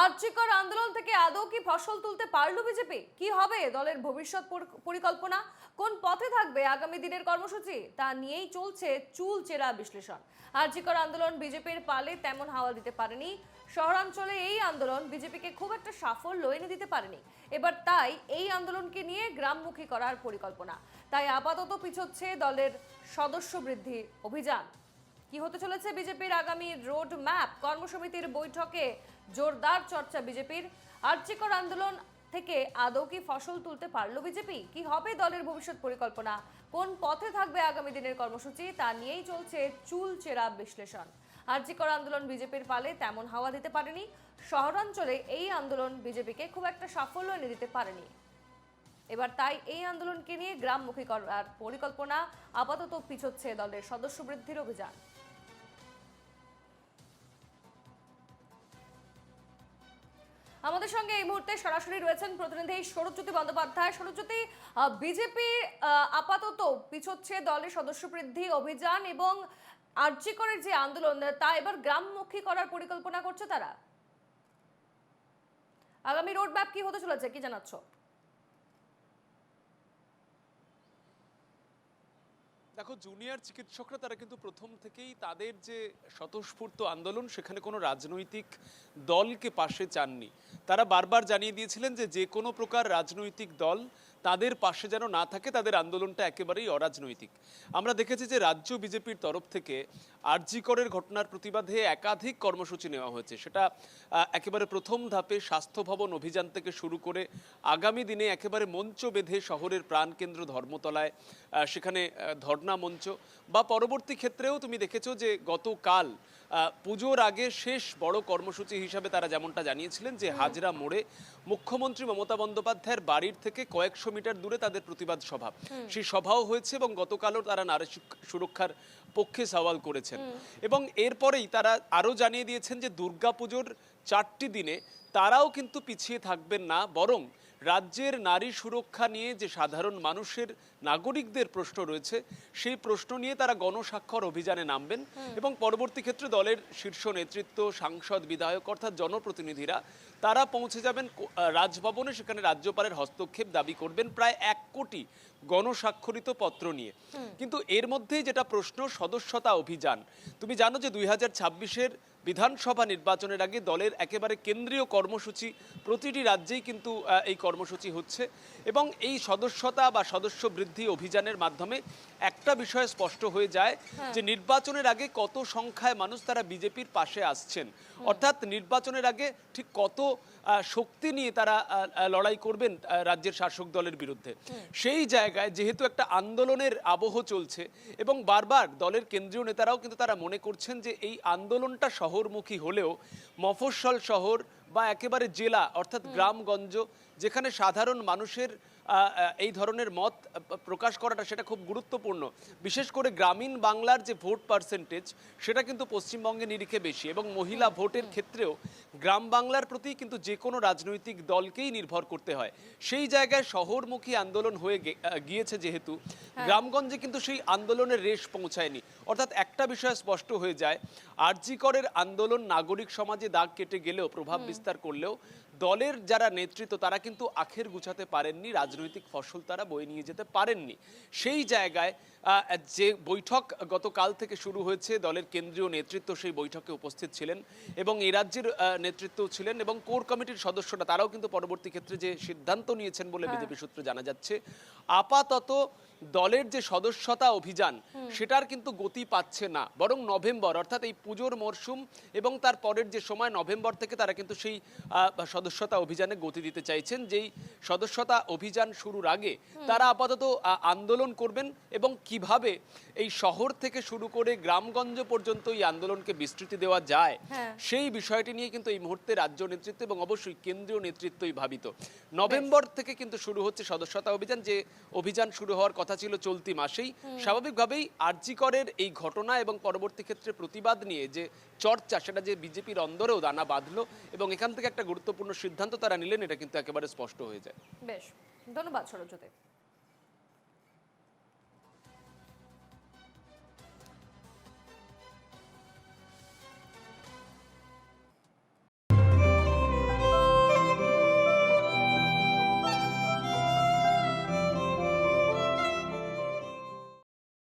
আর্যিকর আন্দোলন থেকে আদৌ কি ফসল তুলতে পারল বিজেপি? কি হবে দলের ভবিষ্যৎ পরিকল্পনা? কোন পথে থাকবে আগামী দিনের কর্মসূচি? তা নিয়েই চলছে চুলচেরা বিশ্লেষণ। আর্যিকর আন্দোলন বিজেপির পালে তেমন হাওয়া দিতে পারেনি। শহরাঞ্চলে এই আন্দোলন বিজেপিকে খুব একটা সাফল্য এনে দিতে পারেনি। এবার তাই এই আন্দোলনকে নিয়ে গ্রামমুখী করার পরিকল্পনা। তাই আপাতত পিছোচ্ছে দলের সদস্য বৃদ্ধি অভিযান। কি হতে চলেছে বিজেপির আগামী রোড ম্যাপ? কর্মসমিতির বৈঠকে জোরদার চর্চা বিজেপির। আর্যিকর আন্দোলন থেকে আদৌ কি ফসল তুলতে পারল বিজেপি? কি হবে দলের ভবিষ্যৎ পরিকল্পনা? কোন পথে থাকবে আগামী দিনের কর্মসূচি? তা নিয়েই চলছে চুলচেরা বিশ্লেষণ। আর্যিকর আন্দোলন বিজেপির পালে তেমন হাওয়া দিতে পারেনি। শহরাঞ্চলে এই আন্দোলন বিজেপিকে খুব একটা সাফল্য এনে দিতে পারেনি। এবার তাই এই আন্দোলনকে নিয়ে গ্রামমুখী করার পরিকল্পনা। আপাতত পিছোচ্ছে দলের সদস্য বৃদ্ধির অভিযান। আমাদের সঙ্গে এই মুহূর্তে সরাসরি রয়েছেন প্রতিনিধি সৌরজ্যোতি বন্দ্যোপাধ্যায়। সৌরজ্যোতি, বিজেপি আপাতত পিছোচ্ছে দলের সদস্য বৃদ্ধি অভিযান এবং আর্যিকরের যে আন্দোলন তা এবার গ্রামমুখী করার পরিকল্পনা করছে তারা। আগামী রোড ম্যাপ কি হতে চলেছে, কি জানাচ্ছ? দেখো, জুনিয়র চিকিৎসকরা তারা কিন্তু প্রথম থেকেই তাদের যে স্বতঃস্ফূর্ত আন্দোলন, সেখানে কোনো রাজনৈতিক দলকে পাশে চাননি। তারা বারবার জানিয়ে দিয়েছিলেন যে যে কোনো প্রকার রাজনৈতিক দল তাদের পাশে যেন না থাকে, তাদের আন্দোলনটা একেবারেই অরাজনৈতিক। আমরা দেখেছি যে রাজ্য বিজেপির তরফ থেকে আরজি করের ঘটনার প্রতিবাদে একাধিক কর্মসূচি নেওয়া হয়েছে। সেটা একেবারে প্রথম ধাপে স্বাস্থ্য ভবন অভিযান থেকে শুরু করে আগামী দিনে একেবারে মঞ্চ বেঁধে শহরের প্রাণকেন্দ্র ধর্মতলায় সেখানে ধর্ণা মঞ্চ, বা পরবর্তী ক্ষেত্রেও তুমি দেখেছো যে গতকাল পুজোর আগে শেষ বড় কর্মসূচি হিসাবে তারা যেমনটা জানিয়েছিলেন যে হাজরা মোড়ে মুখ্যমন্ত্রী মমতা বন্দ্যোপাধ্যায়ের বাড়ির থেকে কয়েকশো মিটার দূরে তাদের প্রতিবাদ সভা, সেই সভাও হয়েছে এবং গতকালও তারা নারী সুরক্ষার পক্ষে সওয়াল করেছেন। এবং এরপরেই তারা আরও জানিয়ে দিয়েছেন যে দুর্গাপুজোর 4টি দিনে তারাও কিন্তু পিছিয়ে থাকবেন না, বরং রাজ্যের নারী সুরক্ষা নিয়ে যে সাধারণ মানুষের নাগরিকদের প্রশ্ন রয়েছে সেই প্রশ্ন নিয়ে তারা গণস্বাক্ষর অভিযানে নামবেন। এবং পরবর্তী ক্ষেত্রে দলের শীর্ষ নেতৃত্ব, সাংসদ, বিধায়ক অর্থাৎ জনপ্রতিনিধিরা তারা পৌঁছে যাবেন রাজভবনে, সেখানে রাজ্যপালের হস্তক্ষেপ দাবি করবেন প্রায় 1 কোটি গণস্বাক্ষরিত পত্র নিয়ে। কিন্তু এর মধ্যেই যেটা প্রশ্ন, সদস্যতা অভিযান। তুমি জানো যে 2026-এর বিধানসভা নির্বাচনের আগে দলের একেবারে কেন্দ্রীয় কর্মসূচি প্রতিটি রাজ্যেই কিন্তু এই কর্মসূচি হচ্ছে। এবং এই সদস্যতা বা সদস্য বৃদ্ধি অভিযানের মাধ্যমে একটা বিষয় স্পষ্ট হয়ে যায় যে নির্বাচনের আগে কত সংখ্যায় মানুষ তারা বিজেপির পাশে আসছেন, অর্থাৎ নির্বাচনের আগে ঠিক কত শক্তি নিয়ে তারা লড়াই করবেন রাজ্যের শাসক দলের বিরুদ্ধে। সেই জায়গায় যেহেতু একটা আন্দোলনের আবহ চলছে এবং বারবার দলের কেন্দ্রীয় নেতারাও কিন্তু তারা মনে করছেন যে এই আন্দোলনটা শহরমুখী হলেও মফস্বল শহর বা একেবারে জেলা অর্থাৎ গ্রামগঞ্জ, যেখানে সাধারণ মানুষের এই ধরনের মত প্রকাশ করাটা সেটা খুব গুরুত্বপূর্ণ। বিশেষ করে গ্রামীণ বাংলার যে ভোট পার্সেন্টেজ সেটা কিন্তু পশ্চিমবঙ্গে নিরিখে বেশি, এবং মহিলা ভোটের ক্ষেত্রেও গ্রাম বাংলার প্রতি কিন্তু যে কোনো রাজনৈতিক দলকেই নির্ভর করতে হয়। সেই জায়গায় শহরমুখী আন্দোলন হয়ে গিয়েছে যেহেতু, গ্রামগঞ্জে কিন্তু সেই আন্দোলনের রেশ পৌঁছায়নি। অর্থাৎ একটা বিষয় স্পষ্ট হয়ে যায়, আরজি করের আন্দোলন নাগরিক সমাজে দাগ কেটে গেলেও, প্রভাব বিস্তার করলেও দলের যারা নেতৃত্ব তারা কিন্তু আখের গুছাতে পারেননি, রাজনৈতিক ফসল তারা বয়ে নিয়ে যেতে পারেননি। সেই জায়গায় যে বৈঠক গতকাল থেকে শুরু হয়েছে, দলের কেন্দ্রীয় নেতৃত্ব সেই বৈঠকে উপস্থিত ছিলেন এবং এই রাজ্যের নেতৃত্বও ছিলেন, এবং কোর কমিটির সদস্যরা তারাও কিন্তু পরবর্তী ক্ষেত্রে যে সিদ্ধান্ত নিয়েছেন বলে বিজেপি সূত্রে জানা যাচ্ছে, আপাতত দলের যে সদস্যতা অভিযান সেটার কিন্তু গতি পাচ্ছে না, বরং নভেম্বর অর্থাৎ এই পুজোর মরশুম এবং তার পরের যে সময় নভেম্বর থেকে তারা কিন্তু সেই সদস্যতা অভিযানে গতি দিতে চাইছেন। যেই সদস্যতা অভিযান শুরুর আগে তারা আপাতত আন্দোলন করবেন, এবং কিভাবে এই শহর থেকে শুরু করে গ্রামগঞ্জ পর্যন্ত এই আন্দোলনকে বিস্তৃতি দেওয়া যায় সেই বিষয়টি নিয়ে কিন্তু এই মুহূর্তে রাজ্য নেতৃত্ব এবং অবশ্যই কেন্দ্রীয় নেতৃত্বই ভাবিত। নভেম্বর থেকে কিন্তু শুরু হচ্ছে সদস্যতা অভিযান, যে অভিযান শুরু হওয়ার কথা ছিল চলতি মাসেই। স্বাভাবিকভাবেই আরজি করের এই ঘটনা এবং পরবর্তী ক্ষেত্রে প্রতিবাদ নিয়ে যে চর্চা, সেটা যে বিজেপির অন্দরেও দানা বাঁধলো এবং এখান থেকে একটা গুরুত্বপূর্ণ সিদ্ধান্ত তারা নিলেন, এটা কিন্তু একেবারে স্পষ্ট হয়ে যায়। বেশ, ধন্যবাদ সৌরজ্যোতি।